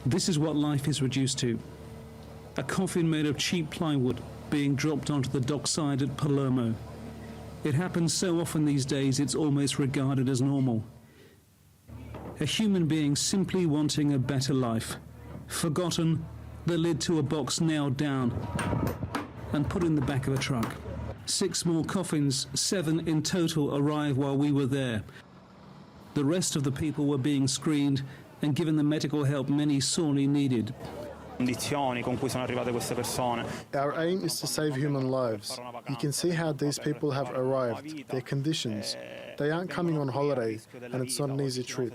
This is what life is reduced to. A coffin made of cheap plywood being dropped onto the dockside at Palermo. It happens so often these days it's almost regarded as normal. A human being simply wanting a better life. Forgotten, the lid to a box nailed down and put in the back of a truck. 6 more coffins, 7 in total, arrived while we were there. The rest of the people were being screened and given the medical help many sorely needed. Our aim is to save human lives. You can see how these people have arrived, their conditions. They aren't coming on holiday, and it's not an easy trip.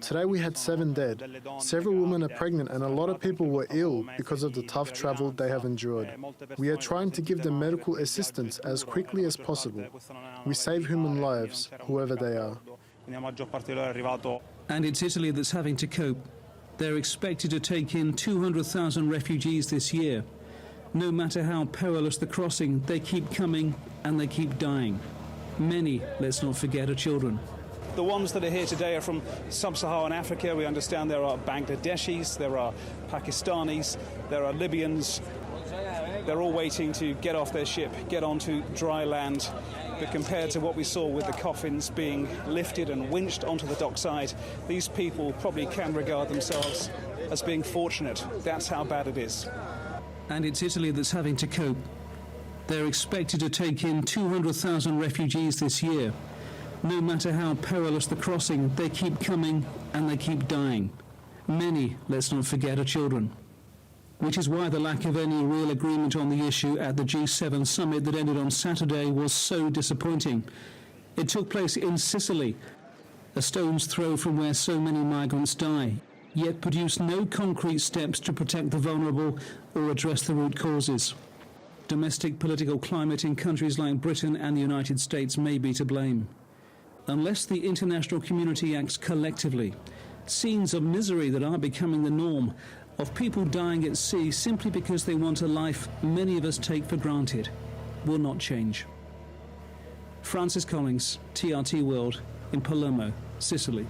Today we had 7 dead. Several women are pregnant, and a lot of people were ill because of the tough travel they have endured. We are trying to give them medical assistance as quickly as possible. We save human lives, whoever they are. And it's Italy that's having to cope. They're expected to take in 200,000 refugees this year. No matter how perilous the crossing, they keep coming and they keep dying. Many, let's not forget, are children. The ones that are here today are from sub-Saharan Africa. We understand there are Bangladeshis, there are Pakistanis, there are Libyans. They're all waiting to get off their ship, get onto dry land. But compared to what we saw with the coffins being lifted and winched onto the dockside, these people probably can regard themselves as being fortunate. That's how bad it is. And it's Italy that's having to cope. They're expected to take in 200,000 refugees this year. No matter how perilous the crossing, they keep coming and they keep dying. Many, let's not forget, are children. Which is why the lack of any real agreement on the issue at the G7 summit that ended on Saturday was so disappointing. It took place in Sicily, a stone's throw from where so many migrants die, yet produced no concrete steps to protect the vulnerable or address the root causes. Domestic political climate in countries like Britain and the United States may be to blame. Unless the international community acts collectively, scenes of misery that are becoming the norm, of people dying at sea simply because they want a life many of us take for granted, will not change. Francis Collins, TRT World, in Palermo, Sicily.